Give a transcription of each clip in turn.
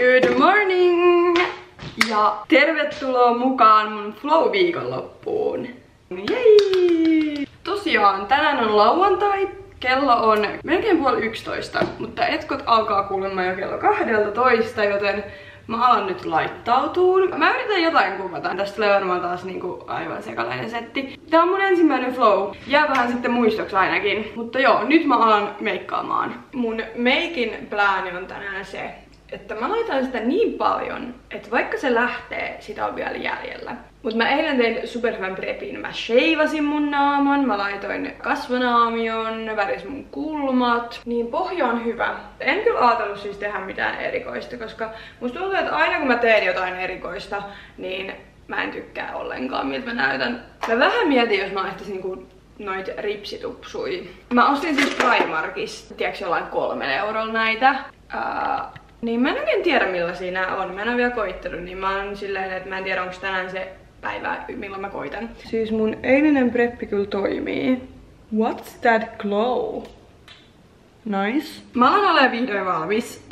Good morning! Ja tervetuloa mukaan mun Flow-viikonloppuun. Jei! Tosiaan tänään on lauantai. Kello on melkein 10:30, mutta etkot alkaa kuulemma jo kello 12, joten mä alan nyt laittautuun. Mä yritän jotain kuvata. Tästä tulee varmaan taas niinku aivan sekalainen setti. Tää on mun ensimmäinen flow. Jää vähän sitten muistoksi ainakin. Mutta joo, nyt mä alan meikkaamaan. Mun meikin plääni on tänään se, että mä laitan sitä niin paljon, että vaikka se lähtee, sitä on vielä jäljellä. Mut mä eilen tein superhyvän prepin. Mä sheivasin mun naaman, mä laitoin kasvonaamion, väris mun kulmat. Niin pohja on hyvä. En kyllä ajatellut siis tehdä mitään erikoista, koska musta tuntuu, että aina kun mä teen jotain erikoista, niin mä en tykkää ollenkaan, miltä mä näytän. Mä vähän mietin, jos mä laittaisin niinku noit ripsitupsui. Mä ostin siis Primarkista, tiedätkö jollain 3 eurolla näitä. Niin mä en oikein tiedä millaisia nää on. Mä en oo vielä koittanut, niin mä oon silleen, että mä en tiedä onko tänään se päivä, milloin mä koitan. Siis mun eilinen preppi kyllä toimii. What's that glow? Nice. Mä alan olemaan vihdoin valmis.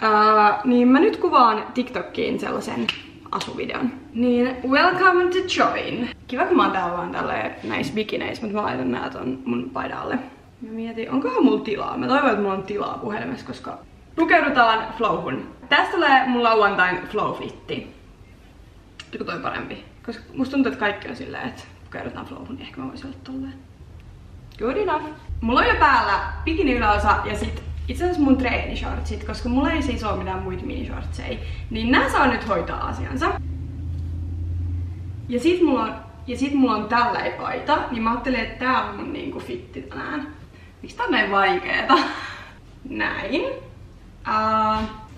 Niin mä nyt kuvaan TikTokiin sellaisen asuvideon. Niin welcome to join. Kiva kun mä oon täällä vaan tälleen näissä bikineissä, mutta mä laitan nää ton mun paidalle. Mä mietin, onkohan mulla tilaa? Mä toivon, että mulla on tilaa puhelimessa, koska pukeudutaan flowhun. Tästä tulee mun lauantain flow-fitti. Onko toi parempi? Koska musta tuntuu, että kaikki on silleen, että pukeudutaan flowhun, niin ehkä mä voisin olla tolleen. Good enough. Mulla on jo päällä bikini yläosa ja sit itse asiassa mun treenishortsit, koska mulla ei siis oo mitään muita minishortseja. Niin nää saa nyt hoitaa asiansa. Ja sit mulla on tällainen paita, niin mä ajattelin, että tää on mun niinku fitti tänään. Miksi tää on näin vaikeeta? Näin.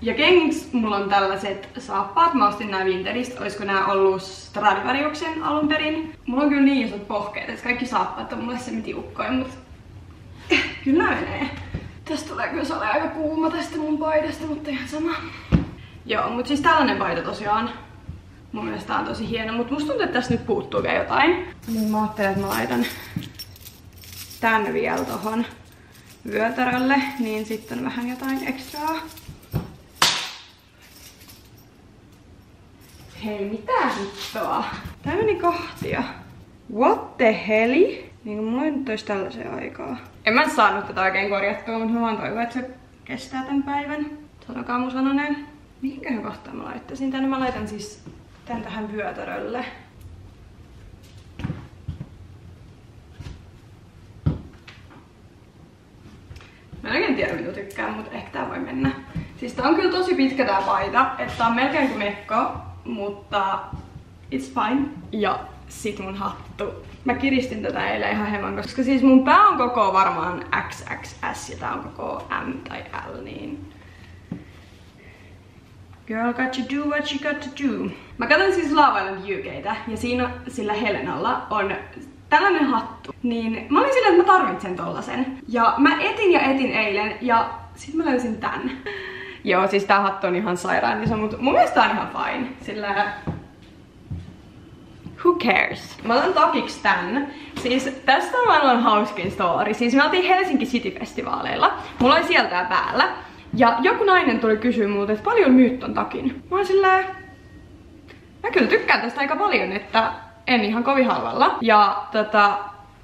Ja kengiksi mulla on tällaiset saappaat. Mä ostin nää Vinteristä. Oisko nää ollut Stradivariuksen alun perin? Mulla on kyllä niin isot pohkeet, että kaikki saappaat on mulle semitiukkoja, mut kyllä nää menee. Tästä tulee kyllä aika kuuma tästä mun paidasta, mutta ihan sama. Joo, mut siis tällainen paita tosiaan. Mun mielestä tää on tosi hieno, mut musta tuntuu, että tässä nyt puuttuu vielä jotain. Niin mä ajattelen, että mä laitan tän vielä tohon vyötärölle, niin sitten on vähän jotain ekstraa. Hei, mitä hittoa? Tää meni kahtia. What the helli? Niin mulla ei nyt ois tällaisen aikaa. En mä saanut tätä oikein korjattua, mutta mä vaan toivon, että se kestää tän päivän. Sanokaa mun sanoneen. Mihinköhän kohtaan mä laittaisin tänne? Mä laitan siis tän tähän vyötärölle. Mä en oikein tiedä mitä tykkään, mutta ehkä tää voi mennä. Siis tää on kyllä tosi pitkä tää paita, että tää on melkein kuin mekko, mutta it's fine. Ja sit mun hattu. Mä kiristin tätä eilen ihan hieman, koska siis mun pää on koko varmaan XXS ja tää on koko M tai L, niin girl got to do what you got to do. Mä katson siis Love Island UK:tä ja siinä sillä Helenalla on tällainen hattu. Niin mä olin silleen, että mä tarvitsen tollasen. Ja mä etin eilen ja sit mä löysin tän. Joo, siis tää hattu on ihan sairaan iso, mutta mun mielestä tää on ihan fine. Sillä who cares? Mä otan takiksi tän. Siis tästä on maailman hauskin story. Siis me oltiin Helsinki City-festivaaleilla. Mulla oli siellä tää päällä. Ja joku nainen tuli kysyä multa, että paljon myyt ton takin. Mä oon silleen, mä kyllä tykkään tästä aika paljon, että en ihan kovin halvalla. Ja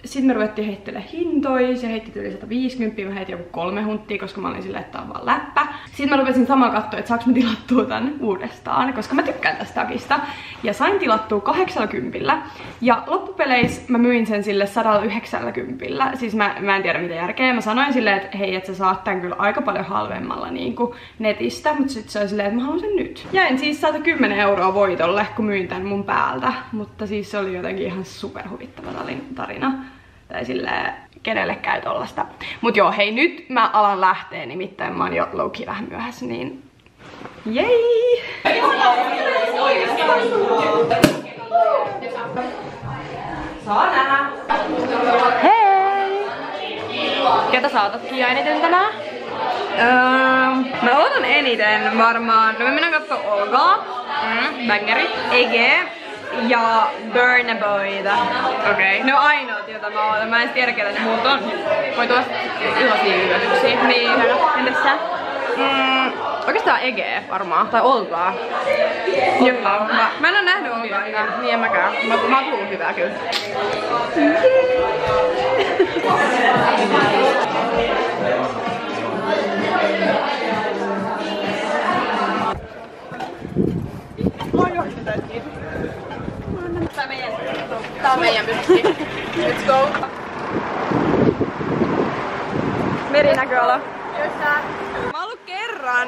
sit me ruvettiin heittelemään hintoja, se heitti yli 150, mä heitin joku 3 hunttia, koska mä olin silleen, että tää on vaan läppä. Sitten mä rupesin samalla katsoa, että saaks mä tilattua tän uudestaan, koska mä tykkään tästä takista. Ja sain tilattua 80. Ja loppupeleissä mä myin sen sille 190. Siis mä en tiedä mitä järkeä. Mä sanoin silleen, että hei, että sä saat tän kyllä aika paljon halvemmalla niinku netistä. Mutta sit se oli silleen, että mä haluan sen nyt. Jäin siis 110 € voitolle, kun myin tän mun päältä. Mutta siis se oli jotenkin ihan superhuvittava tarina. Tai silleen, kenelle käy tollasta. Mut joo, hei, nyt mä alan lähteä, nimittäin mä oon jo low-key vähän myöhässä, niin jei! Saa nähdä! Hei! Ketä sä otat eniten tänään? Mä otan eniten varmaan, no mä mennään kattoo Olgaa, bangeri, EG ja Burna Boyta. Okei. Ne on ainoat, joita mä ootan. Mä en tiedä, ketä ne muut on. Voi tuossa iloisia yllätyksiä. Niin, entäs sä? Oikeastaan Ege varmaan, tai Oltaa. Joo, mä en oo nähnyt Oltaa. Niin en mäkään. Makuu hyvää kyllä. Tää on meidän pyski. Let's go. Merinäköala. Mä oon ollut kerran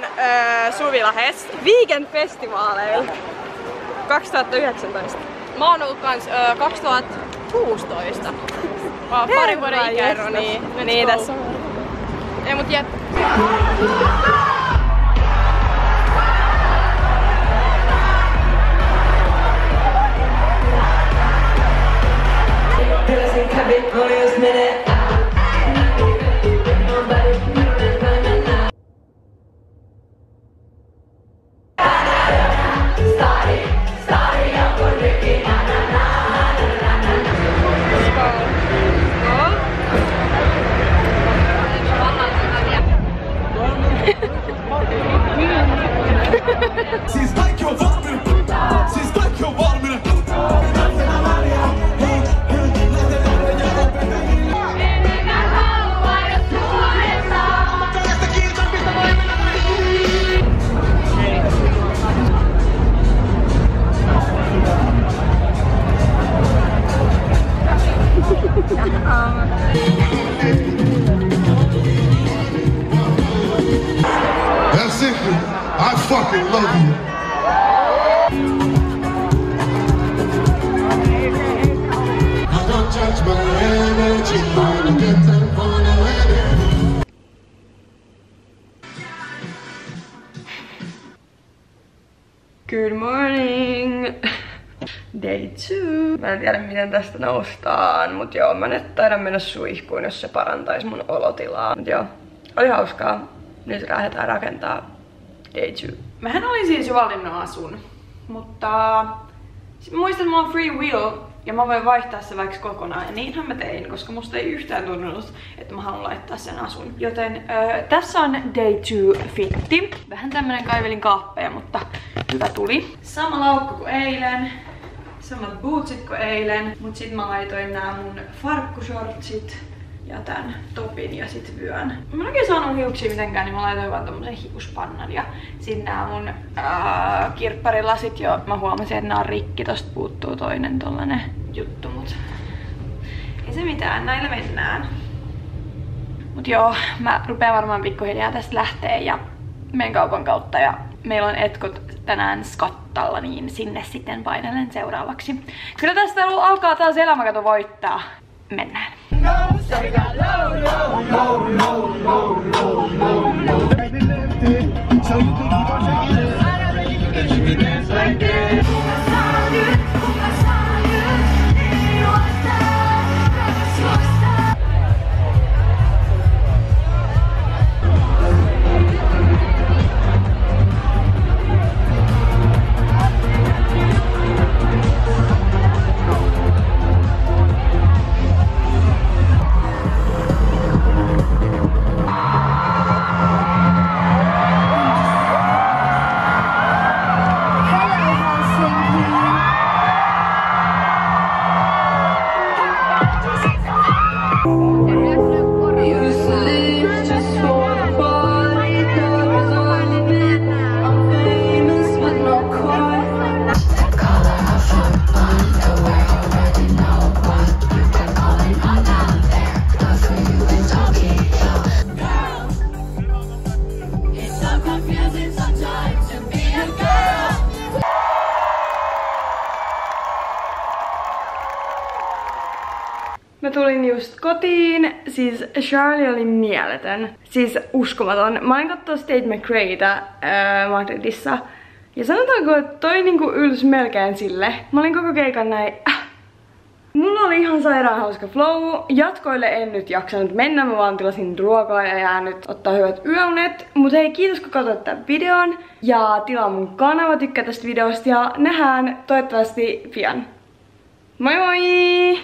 Suvilahdessa Weekend-festivaaleilla 2019. Mä oon ollut kans 2016. Mä oon parin vuoden ikäero, niin tässä on. Ei mut jät. Siis kaikki on valmiina. Siis kaikki on valmiina. That's it. I fucking love you. I don't judge my energy. I get them for the wedding. Good morning! Day 2. Mä en tiedä miten tästä noustaan, mut joo, mä nyt taidan mennä suihkuun, jos se parantaisi mun olotilaa. Mut joo, oli hauskaa. Nyt lähdetään rakentaa Day 2. Mähän olin siis jo valinnut asun, mutta muistan, että mulla on free will ja mä voin vaihtaa se vaikka kokonaan. Ja niinhän mä tein, koska musta ei yhtään tuntunut, että mä haluan laittaa sen asun. Joten tässä on Day 2 fitti. Vähän tämmönen kaivelin kaappeja, mutta hyvä tuli. Sama laukku kuin eilen. Samat bootsit kuin eilen. Mut sit mä laitoin nää mun farkkushortsit ja tän topin ja sit vyön. Mä en oikein saanut hiuksia mitenkään, niin mä laitoin vaan tommosen hiuspannan ja sit nää mun kirpparilasit jo. Mä huomasin, että nää on rikki, tosta puuttuu toinen tollanen juttu, mut ei se mitään, näillä mennään. Mut joo, mä rupean varmaan pikkuhiljaa tästä lähtee ja menen kaupan kautta ja meillä on etkot tänään Skattalla, niin sinne sitten painelen seuraavaksi. Kyllä tästä alkaa taas elämäkato voittaa. Mennään. Mä tulin just kotiin, siis Charlie oli mieletön, siis uskomaton. Mä olin kattoo State McRaetä Madridissa ja sanotaanko, että toi niinku ylsi melkein sille. Mä olin koko keikan näin. Mulla oli ihan sairaan hauska flow. Jatkoille en nyt jaksanut mennä, mä vaan tilasin ruokaa ja jään nyt ottaa hyvät yöunet. Mut hei, kiitos kun katsoit tämän videon ja tilaa mun kanava, tykkää tästä videosta ja nähdään toivottavasti pian. Moi moi!